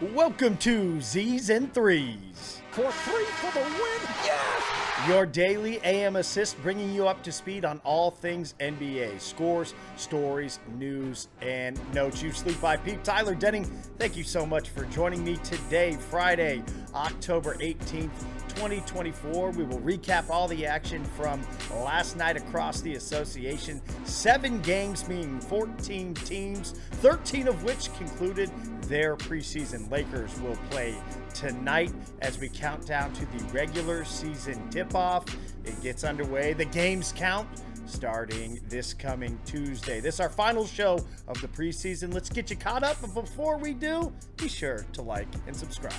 Welcome to Z's and Threes. For three for the win, yes! Your daily AM assist bringing you up to speed on all things NBA. Scores, stories, news, and notes. You sleep by Pete. Tyler Denning, thank you so much for joining me today, Friday, October 18th, 2024. We will recap all the action from last night across the association. 7 games, meaning 14 teams, 13 of which concluded their preseason. Lakers will play tonight as we count down to the regular season tip-off. It gets underway. The games count starting this coming Tuesday. This is our final show of the preseason. Let's get you caught up, but before we do, be sure to like and subscribe.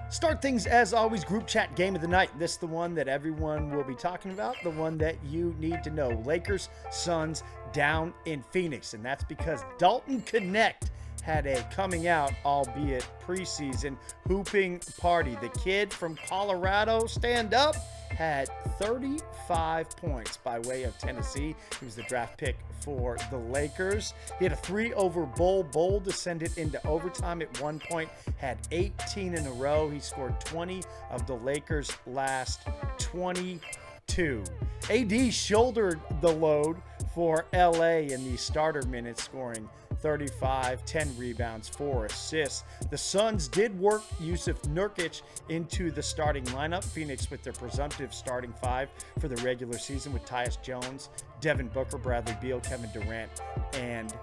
Start things as always, group chat game of the night. This is the one that everyone will be talking about, the one that you need to know. Lakers, Suns down in Phoenix, and that's because Dalton Knecht had a coming out, albeit preseason, hooping party. The kid from Colorado, stand up, had 35 points by way of Tennessee. He was the draft pick for the Lakers. He had a 3 over Bull to send it into overtime at one point, had 18 in a row. He scored 20 of the Lakers' last 22. AD shouldered the load for LA in the starter minutes, scoring 35, 10 rebounds, 4 assists. The Suns did work Jusuf Nurkic into the starting lineup. Phoenix with their presumptive starting 5 for the regular season with Tyus Jones, Devin Booker, Bradley Beal, Kevin Durant, and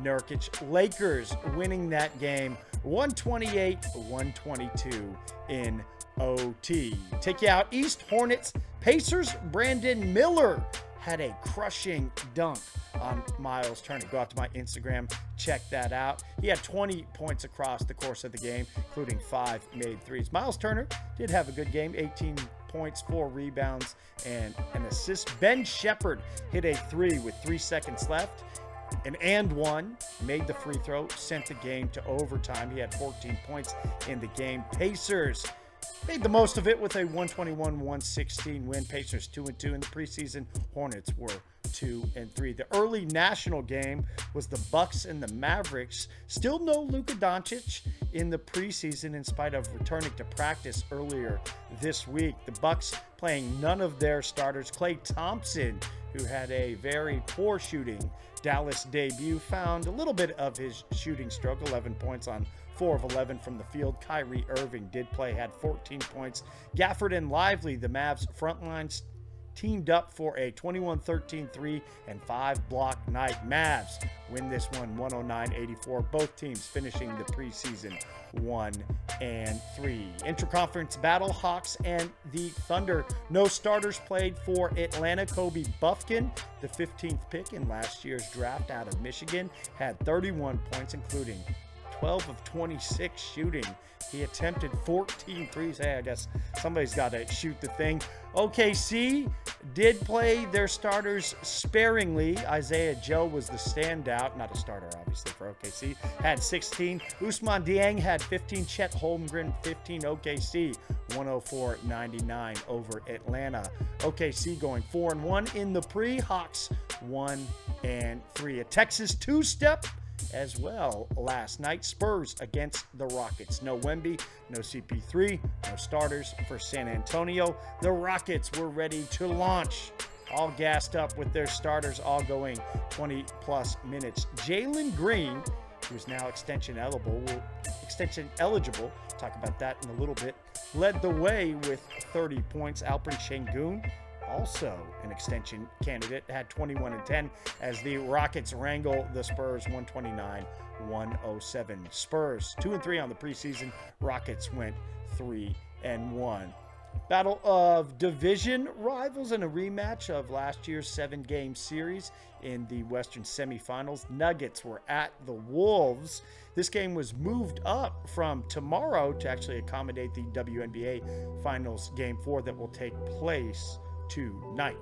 Nurkic. Lakers winning that game 128-122 in OT. Take you out east, Hornets, Pacers. Brandon Miller had a crushing dunk on Miles Turner. Go out to my Instagram, check that out. He had 20 points across the course of the game, including 5 made threes. Miles Turner did have a good game, 18 points, 4 rebounds, and an assist. Ben Shepherd hit a 3 with 3 seconds left. And one, made the free throw, sent the game to overtime. He had 14 points in the game. Pacers made the most of it with a 121-116 win. Pacers 2-2 in the preseason. Hornets were 2-3. The early national game was the Bucks and the Mavericks. Still no Luka Doncic in the preseason in spite of returning to practice earlier this week. The Bucks playing none of their starters. Klay Thompson, who had a very poor shooting Dallas debut, found a little bit of his shooting stroke, 11 points on 4 of 11 from the field. Kyrie Irving did play, had 14 points. Gafford and Lively, the Mavs front lines, teamed up for a 21-13 3 and 5 block night. Mavs win this one 109-84. Both teams finishing the preseason 1-3. Intra-conference battle, Hawks and the Thunder. No starters played for Atlanta. Kobe Buffkin, the 15th pick in last year's draft out of Michigan, had 31 points, including 12 of 26 shooting. He attempted 14 threes. Hey, I guess somebody's got to shoot the thing. OKC did play their starters sparingly. Isaiah Joe was the standout. Not a starter, obviously, for OKC. Had 16. Ousmane Dieng had 15. Chet Holmgren, 15. OKC 104-99 over Atlanta. OKC going 4-1 in the pre. Hawks 1-3. A Texas two-step as well last night. Spurs against the Rockets. No Wemby, no CP3, no starters for San Antonio. The Rockets were ready to launch, all gassed up with their starters all going 20-plus minutes. Jalen Green, who's now extension eligible, talk about that in a little bit, led the way with 30 points. Alperen Şengün, also an extension candidate, had 21 and 10 as the Rockets wrangle the Spurs 129-107. Spurs 2-3 on the preseason. Rockets went 3-1. Battle of division rivals in a rematch of last year's 7-game series in the Western semifinals. Nuggets were at the Wolves. This game was moved up from tomorrow to actually accommodate the WNBA Finals Game 4 that will take place tonight.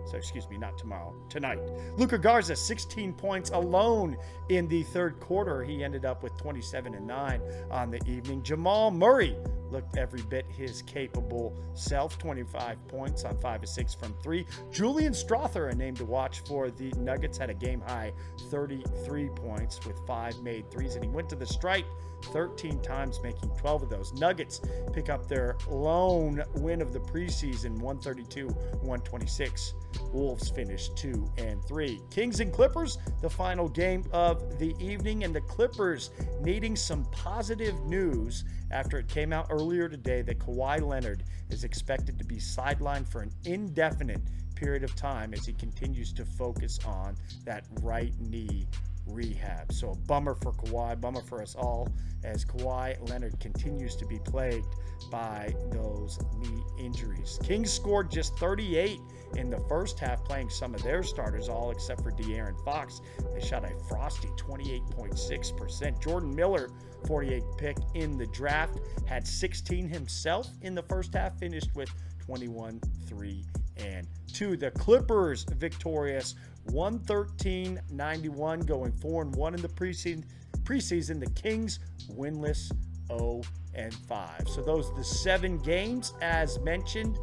So, excuse me, not tomorrow, tonight. Luka Garza, 16 points alone in the third quarter. He ended up with 27 and 9 on the evening. Jamal Murray looked every bit his capable self, 25 points on 5 of 6 from 3. Julian Strawther, a name to watch for the Nuggets, had a game-high 33 points with 5 made threes, and he went to the stripe 13 times, making 12 of those. Nuggets pick up their lone win of the preseason, 132-126. Wolves finished 2-3. Kings and Clippers, the final game of the evening, and the Clippers needing some positive news after it came out earlier today that Kawhi Leonard is expected to be sidelined for an indefinite period of time as he continues to focus on that right knee rehab. So a bummer for Kawhi, bummer for us all, as Kawhi Leonard continues to be plagued by those knee injuries. Kings scored just 38 in the first half, playing some of their starters, all except for De'Aaron Fox. They shot a frosty 28.6%. Jordan Miller, 48th pick in the draft, had 16 himself in the first half, finished with 21, 3, and 2. The Clippers victorious 113-91, going 4-1 in the preseason. The Kings winless 0-5. So those are the 7 games as mentioned.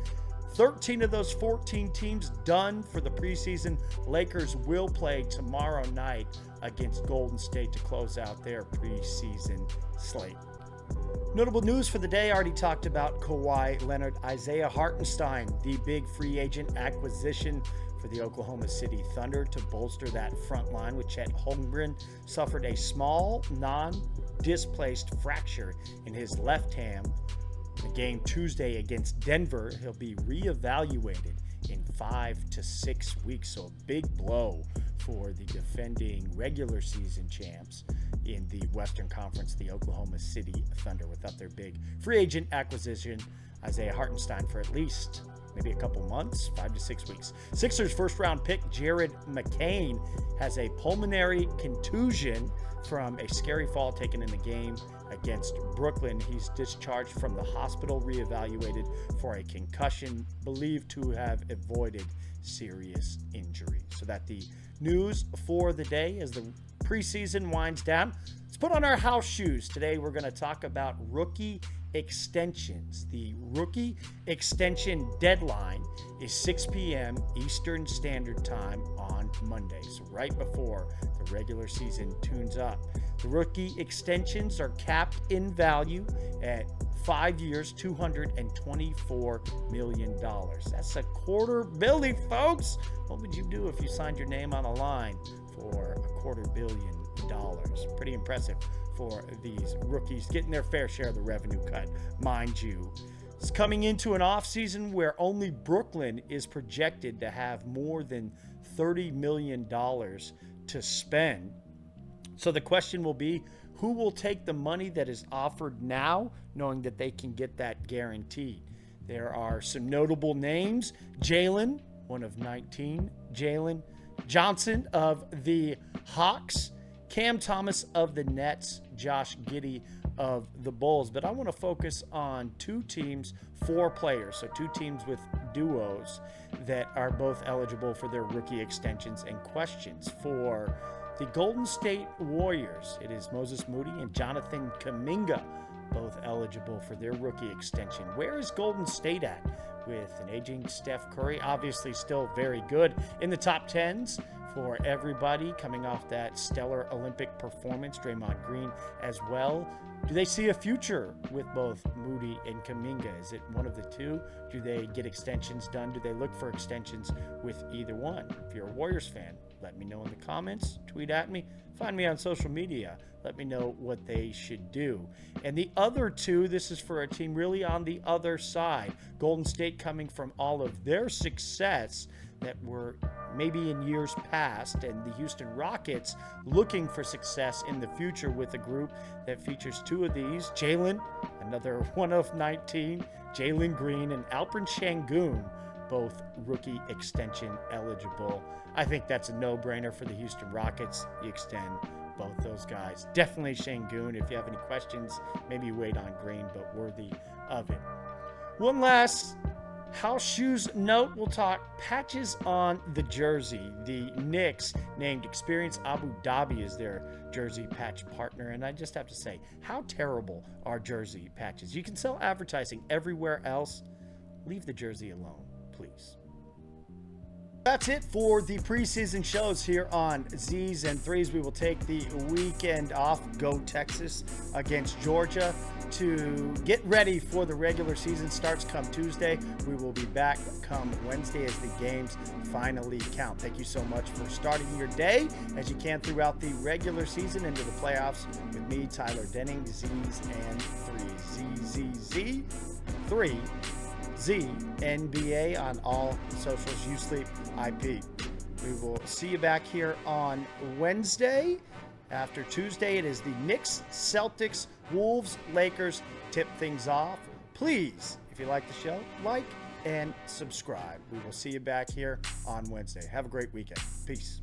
13 of those 14 teams done for the preseason. Lakers will play tomorrow night against Golden State to close out their preseason slate. Notable news for the day, already talked about Kawhi Leonard. Isaiah Hartenstein, the big free agent acquisition for the Oklahoma City Thunder to bolster that front line with Chet Holmgren, suffered a small, non-displaced fracture in his left hand. In the game Tuesday against Denver, he'll be reevaluated in 5 to 6 weeks. So a big blow for the defending regular season champs in the Western Conference, the Oklahoma City Thunder, without their big free agent acquisition, Isaiah Hartenstein, for at least maybe a couple months, 5 to 6 weeks. Sixers first round pick Jared McCain has a pulmonary contusion from a scary fall taken in the game against Brooklyn. He's discharged from the hospital, reevaluated for a concussion, believed to have avoided serious injury. So that the news for the day as the preseason winds down. Let's put on our house shoes. Today we're going to talk about rookie extensions. The rookie extension deadline is 6 p.m. Eastern Standard Time on Monday, so right before the regular season tunes up. The rookie extensions are capped in value at 5 years, $224 million. That's $250 million, folks. What would you do if you signed your name on a line for $250 million? Pretty impressive for these rookies, getting their fair share of the revenue cut, mind you. It's coming into an offseason where only Brooklyn is projected to have more than $30 million to spend. So the question will be, who will take the money that is offered now, knowing that they can get that guaranteed? There are some notable names. Jalen, one of 19. Jalen Johnson of the Hawks. Cam Thomas of the Nets. Josh Giddey of the Bulls. But I want to focus on 2 teams, 4 players. So 2 teams with duos that are both eligible for their rookie extensions and questions. For the Golden State Warriors, it is Moses Moody and Jonathan Kuminga, both eligible for their rookie extension. Where is Golden State at with an aging Steph Curry? Obviously still very good in the top 10s for everybody, coming off that stellar Olympic performance. Draymond Green as well. Do they see a future with both Moody and Kuminga? Is it one of the two? Do they get extensions done? Do they look for extensions with either one? If you're a Warriors fan, let me know in the comments, tweet at me, find me on social media. Let me know what they should do. And the other 2, this is for a team really on the other side. Golden State coming from all of their success that were maybe in years past, and the Houston Rockets looking for success in the future with a group that features 2 of these. Jalen, another one of 19, Jalen Green, and Alperen Şengün, both rookie extension eligible. I think that's a no-brainer for the Houston Rockets. You extend both those guys. Definitely Şengün. If you have any questions, maybe wait on Green, but worthy of it. One last House shoes note, we'll talk patches on the jersey. The Knicks named Experience Abu Dhabi as their jersey patch partner, and I just have to say, how terrible are jersey patches? You can sell advertising everywhere else. Leave the jersey alone, please. That's it for the preseason shows here on Z's and Threes. We will take the weekend off, go Texas against Georgia, to get ready for the regular season starts come Tuesday. We will be back come Wednesday as the games finally count. Thank you so much for starting your day as you can throughout the regular season into the playoffs with me, Tyler Denning, Z's and Threes. ZZZ3. Z NBA on all socials. You sleep, IP. We will see you back here on Wednesday. After Tuesday, it is the Knicks, Celtics, Wolves, Lakers. Tip things off. Please, if you like the show, like and subscribe. We will see you back here on Wednesday. Have a great weekend. Peace.